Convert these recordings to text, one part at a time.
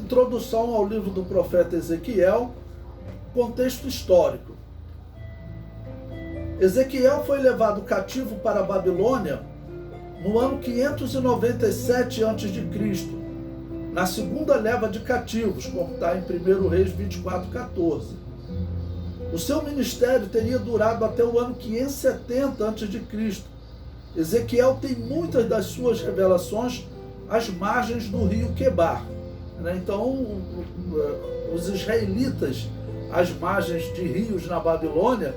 Introdução ao livro do profeta Ezequiel, contexto histórico. Ezequiel foi levado cativo para a Babilônia no ano 597 a.C., na segunda leva de cativos, como está em 1 Reis 24:14. O seu ministério teria durado até o ano 570 a.C. Ezequiel tem muitas das suas revelações às margens do rio Quebar. Então, os israelitas às margens de rios na Babilônia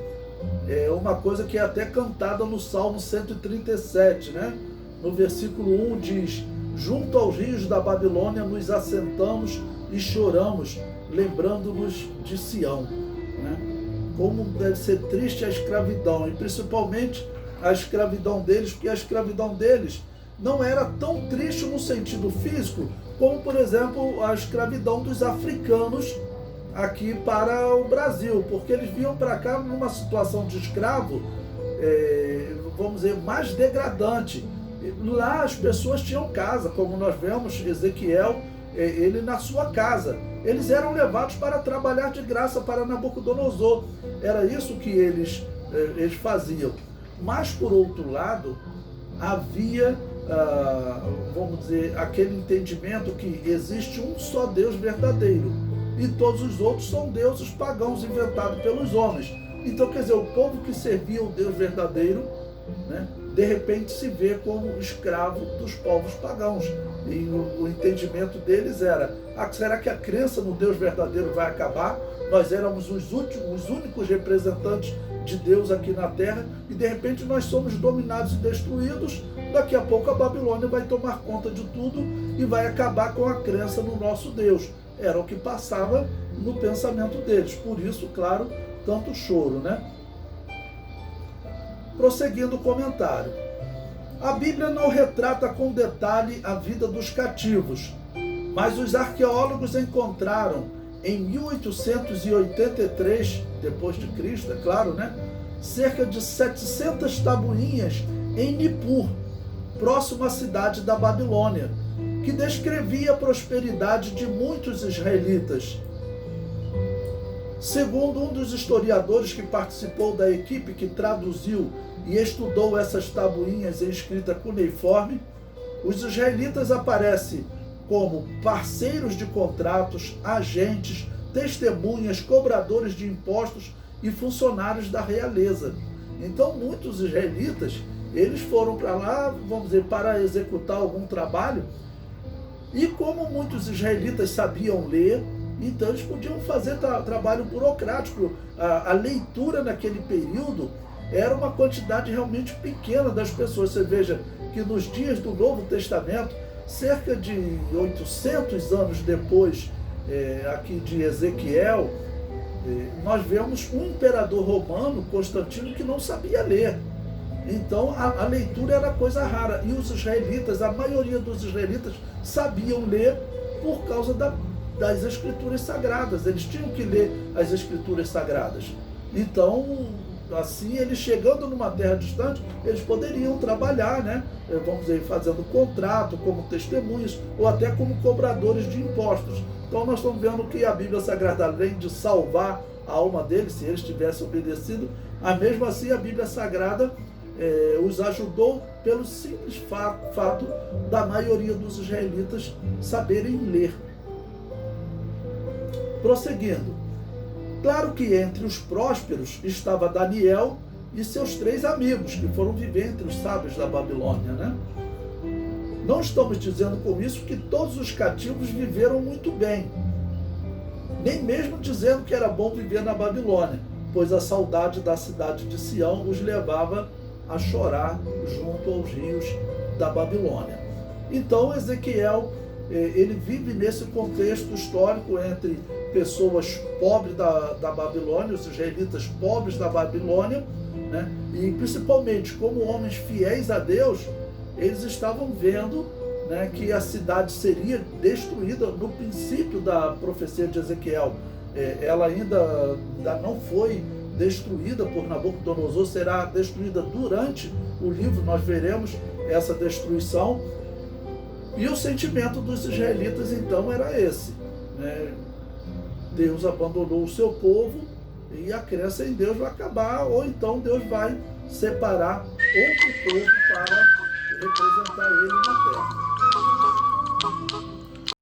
é uma coisa que é até cantada no Salmo 137, né? No versículo 1 diz: junto aos rios da Babilônia nos assentamos e choramos, lembrando-nos de Sião. Né? Como deve ser triste a escravidão, e principalmente a escravidão deles, porque a escravidão deles não era tão triste no sentido físico, como, por exemplo, a escravidão dos africanos aqui para o Brasil, porque eles vinham para cá numa situação de escravo, vamos dizer, mais degradante. Lá as pessoas tinham casa, como nós vemos Ezequiel, ele na sua casa. Eles eram levados para trabalhar de graça para Nabucodonosor. Era isso que eles faziam. Mas, por outro lado, havia, vamos dizer, aquele entendimento que existe um só Deus verdadeiro e todos os outros são deuses pagãos inventados pelos homens. Então, quer dizer, o povo que servia o Deus verdadeiro, né, de repente se vê como escravo dos povos pagãos. E o entendimento deles era: será que a crença no Deus verdadeiro vai acabar? Nós éramos os únicos representantes de Deus aqui na Terra e de repente nós somos dominados e destruídos. Daqui a pouco a Babilônia vai tomar conta de tudo e vai acabar com a crença no nosso Deus. Era o que passava no pensamento deles. Por isso, claro, tanto choro, né? Prosseguindo o comentário. A Bíblia não retrata com detalhe a vida dos cativos, mas os arqueólogos encontraram em 1883, depois de Cristo, é claro, né? Cerca de 700 tabuinhas em Nippur, próximo à cidade da Babilônia, que descrevia a prosperidade de muitos israelitas. Segundo um dos historiadores que participou da equipe que traduziu e estudou essas tabuinhas em escrita cuneiforme, os israelitas aparecem como parceiros de contratos, agentes, testemunhas, cobradores de impostos e funcionários da realeza. Então, muitos israelitas, eles foram para lá, vamos dizer, para executar algum trabalho, e como muitos israelitas sabiam ler, então eles podiam fazer trabalho burocrático. A leitura naquele período era uma quantidade realmente pequena das pessoas. Você veja que nos dias do Novo Testamento, cerca de 800 anos depois aqui de Ezequiel, nós vemos um imperador romano, Constantino, que não sabia ler. Então a leitura era coisa rara. E os israelitas, a maioria dos israelitas sabiam ler por causa das escrituras sagradas. Eles tinham que ler as escrituras sagradas. Então, assim, eles chegando numa terra distante, eles poderiam trabalhar, né? Vamos dizer, fazendo contrato, como testemunhas, ou até como cobradores de impostos. Então nós estamos vendo que a Bíblia Sagrada, além de salvar a alma deles, se eles tivessem obedecido, mesmo assim a Bíblia Sagrada os ajudou pelo simples fato da maioria dos israelitas saberem ler. Prosseguindo. Claro que entre os prósperos estava Daniel e seus 3 amigos, que foram viver entre os sábios da Babilônia, né? Não estamos dizendo com isso que todos os cativos viveram muito bem, nem mesmo dizendo que era bom viver na Babilônia, pois a saudade da cidade de Sião os levava a chorar junto aos rios da Babilônia. Então Ezequiel, ele vive nesse contexto histórico entre pessoas pobres da Babilônia, os israelitas pobres da Babilônia, né? E principalmente como homens fiéis a Deus, eles estavam vendo, né, que a cidade seria destruída no princípio da profecia de Ezequiel. Ela ainda não foi destruída por Nabucodonosor, será destruída durante o livro, nós veremos essa destruição. E o sentimento dos israelitas então era esse: né, Deus abandonou o seu povo e a crença em Deus vai acabar, ou então Deus vai separar outro povo para representar ele na terra.